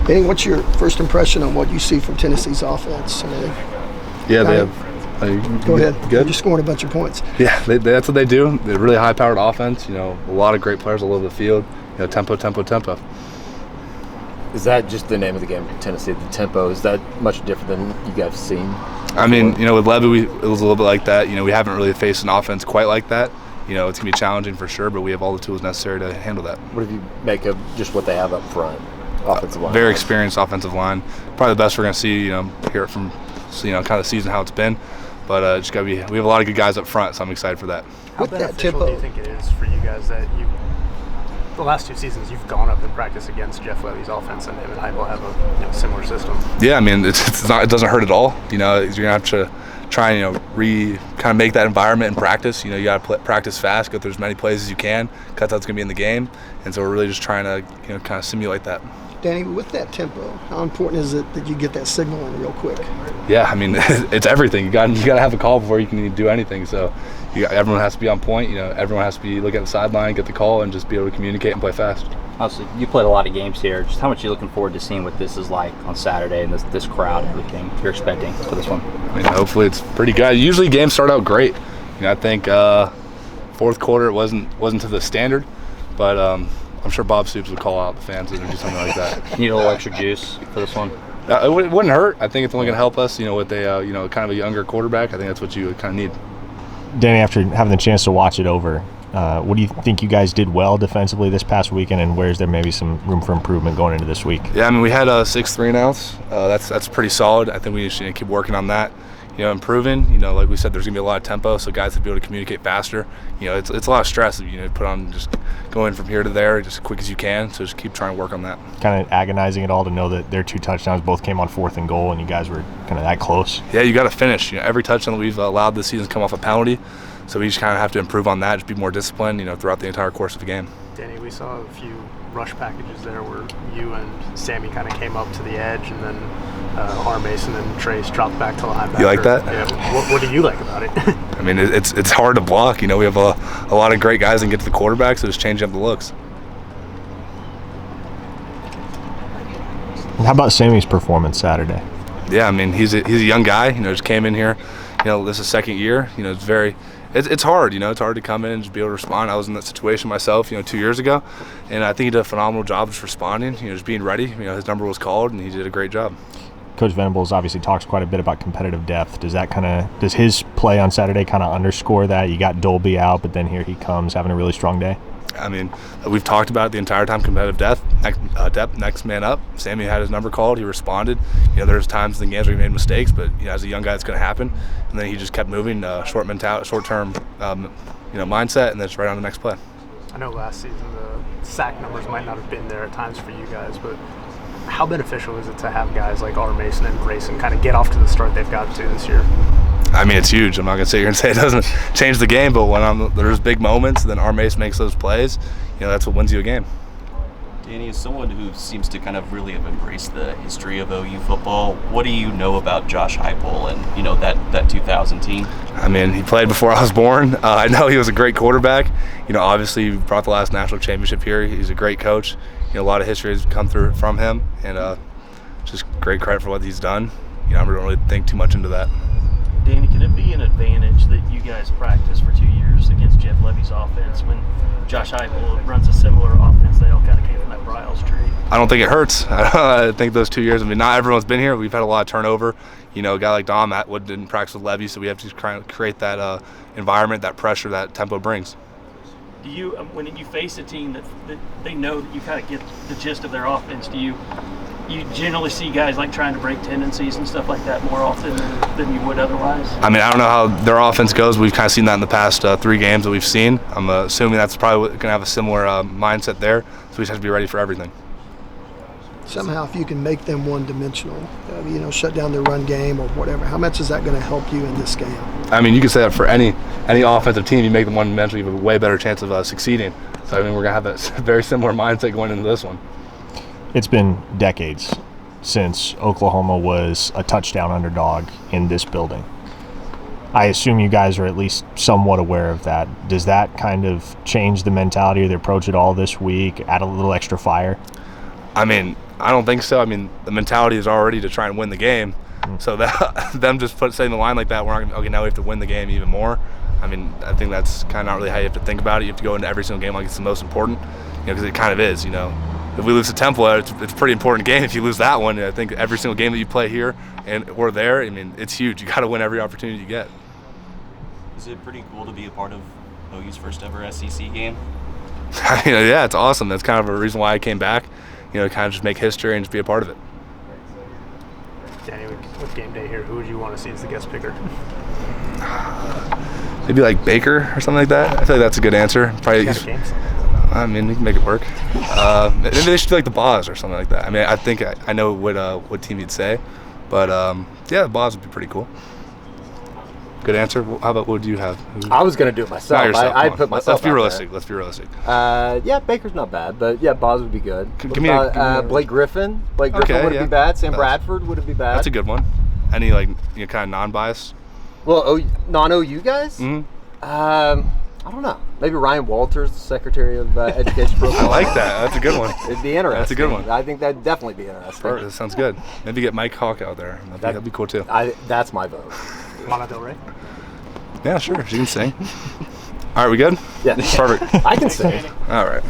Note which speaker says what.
Speaker 1: Danny, what's your first impression on what you see from Tennessee's offense?
Speaker 2: They have.
Speaker 1: Go ahead.
Speaker 2: Good.
Speaker 1: You're scoring a bunch of points.
Speaker 2: Yeah, that's what they do. They're really high-powered offense. A lot of great players all over the field. Tempo.
Speaker 3: Is that just the name of the game, Tennessee? The tempo, is that much different than you guys have seen?
Speaker 2: I mean, with Levy, it was a little bit like that. We haven't really faced an offense quite like that. It's going to be challenging for sure, but we have all the tools necessary to handle that.
Speaker 3: What do you make of just what they have up front, offensive line?
Speaker 2: Very experienced offensive line. Probably the best we're going to see, hear it from, kind of the season, how it's been. But just got to be. We have a lot of good guys up front, so I'm excited for that.
Speaker 4: How beneficial do you think it is for you guys that the last 2 seasons you've gone up and practiced against Jeff Levy's offense, and him and Heupel have a similar system?
Speaker 2: Yeah, I mean, it doesn't hurt at all. You're gonna have to try and kind of make that environment in practice. You got to practice fast, go through as many plays as you can. Cutouts gonna be in the game, and so we're really just trying to kind of simulate that.
Speaker 1: Danny, with that tempo, how important is it that you get that signal in real quick?
Speaker 2: Yeah, I mean, it's everything. You got to have a call before you can do anything. So everyone has to be on point. Everyone has to be looking at the sideline, get the call, and just be able to communicate and play fast.
Speaker 5: Obviously, you played a lot of games here. Just how much are you looking forward to seeing what this is like on Saturday and this crowd and everything you're expecting for this one?
Speaker 2: I mean, hopefully it's pretty good. Usually games start out great. I think fourth quarter it wasn't to the standard, but I'm sure Bob Stoops would call out the fans and do something like that.
Speaker 5: Need a little extra juice for this one?
Speaker 2: It wouldn't hurt. I think it's only going to help us, with a kind of a younger quarterback. I think that's what you kind of need.
Speaker 6: Danny, after having the chance to watch it over, what do you think you guys did well defensively this past weekend, and where's there maybe some room for improvement going into this week?
Speaker 2: Yeah, I mean, we had 6 3-and-outs. That's pretty solid. I think we just keep working on that. Improving. Like we said, there's gonna be a lot of tempo, so guys have to be able to communicate faster. It's a lot of stress. Put on just going from here to there just as quick as you can. So just keep trying to work on that.
Speaker 6: Kind of agonizing at all to know that their 2 touchdowns both came on 4th and goal, and you guys were kind of that close.
Speaker 2: Yeah, you got to finish. Every touchdown that we've allowed this season has come off a penalty, so we just kind of have to improve on that. Just be more disciplined, throughout the entire course of the game.
Speaker 4: Danny, we saw a few rush packages there where you and Sammy kind of came up to the edge, and then R. Mason and Trace dropped back to linebacker.
Speaker 2: You like that?
Speaker 4: Yeah. What do you like about it?
Speaker 2: I mean, it's hard to block. We have a lot of great guys that get to the quarterback, so just changing up the looks.
Speaker 6: How about Sammy's performance Saturday?
Speaker 2: Yeah, I mean, he's a young guy. Just came in here. This is 2nd year. It's hard. It's hard to come in and just be able to respond. I was in that situation myself, 2 years ago, and I think he did a phenomenal job just responding. Just being ready. His number was called, and he did a great job.
Speaker 6: Coach Venables obviously talks quite a bit about competitive depth. Does his play on Saturday kind of underscore that? You got Dolby out, but then here he comes having a really strong day.
Speaker 2: I mean, we've talked about it the entire time, competitive depth, next man up. Sammy had his number called. He responded. There's times in the games where he made mistakes, but as a young guy, it's going to happen. And then he just kept moving, short-term mindset, and then it's right on the next play.
Speaker 4: I know last season the sack numbers might not have been there at times for you guys, but how beneficial is it to have guys like R. Mason and Grayson kind of get off to the start they've got to this year?
Speaker 2: I mean, it's huge. I'm not going to sit here and say it doesn't change the game, but when there's big moments, then R. Mason makes those plays, that's what wins you a game.
Speaker 7: Danny, as someone who seems to kind of really have embraced the history of OU football, what do you know about Josh Heupel and, that 2000 team?
Speaker 2: I mean, he played before I was born. I know he was a great quarterback. Obviously, he brought the last national championship here. He's a great coach. A lot of history has come through from him, and just great credit for what he's done. I don't really think too much into that.
Speaker 8: Danny, can it be an advantage that you guys practiced for 2 years against Jeff Levy's offense when Josh Heupel runs a similar offense? They all kind of came from that Bryles tree.
Speaker 2: I don't think it hurts. I think those 2 years, not everyone's been here. We've had a lot of turnover. A guy like Dom Atwood didn't practice with Levy, so we have to kind of create that environment, that pressure that tempo brings.
Speaker 8: Do you, when you face a team that they know that you kind of get the gist of their offense, do you generally see guys like trying to break tendencies and stuff like that more often than you would otherwise?
Speaker 2: I mean, I don't know how their offense goes. We've kind of seen that in the past 3 games that we've seen. I'm assuming that's probably going to have a similar mindset there, so we just have to be ready for everything.
Speaker 1: Somehow, if you can make them one-dimensional, shut down their run game or whatever, how much is that going to help you in this game?
Speaker 2: I mean, you can say that for any offensive team. You make them one-dimensional, you have a way better chance of succeeding. So, I mean, we're going to have a very similar mindset going into this one.
Speaker 6: It's been decades since Oklahoma was a touchdown underdog in this building. I assume you guys are at least somewhat aware of that. Does that kind of change the mentality or the approach at all this week, add a little extra fire?
Speaker 2: I mean, I don't think so. I mean, the mentality is already to try and win the game. So that them just setting the line like that, we're not gonna, okay, now we have to win the game even more. I mean, I think that's kind of not really how you have to think about it. You have to go into every single game like it's the most important, because it kind of is. If we lose to Temple, it's a pretty important game. If you lose that one, I think every single game that you play here and we're there, I mean, it's huge. You got to win every opportunity you get.
Speaker 7: Is it pretty cool to be a part of OU's first ever SEC game?
Speaker 2: Yeah, it's awesome. That's kind of a reason why I came back. To kind of just make history and just be a part of it.
Speaker 4: Danny, with game day here, who would you want to see as the guest picker?
Speaker 2: Maybe like Baker or something like that. I feel like that's a good answer. Probably. I mean, you can make it work. Maybe they should do like the Boz or something like that. I mean, I think I know what team you'd say, but yeah, the Boz would be pretty cool. Good answer. How about what do you have?
Speaker 3: I was going to do it myself. I put myself.
Speaker 2: Let's be realistic. Let's be realistic.
Speaker 3: Yeah, Baker's not bad, but yeah, Boz would be good.
Speaker 2: Give me
Speaker 3: Blake Griffin. Blake Griffin wouldn't be bad. Sam Bradford wouldn't be bad.
Speaker 2: That's a good one. Any kind of non-biased?
Speaker 3: Well, non-OU guys.
Speaker 2: Mm-hmm.
Speaker 3: I don't know. Maybe Ryan Walters, the Secretary of Education.
Speaker 2: I like that. That's a good one.
Speaker 3: It'd be interesting.
Speaker 2: That's a good one.
Speaker 3: I think that'd definitely be interesting.
Speaker 2: That sounds good. Maybe get Mike Hawk out there. That'd be cool too.
Speaker 3: That's my vote.
Speaker 4: Lana Del Rey?
Speaker 2: Yeah, sure. She can sing. All right, we good?
Speaker 3: Yeah.
Speaker 2: Perfect.
Speaker 3: I can sing.
Speaker 2: All right.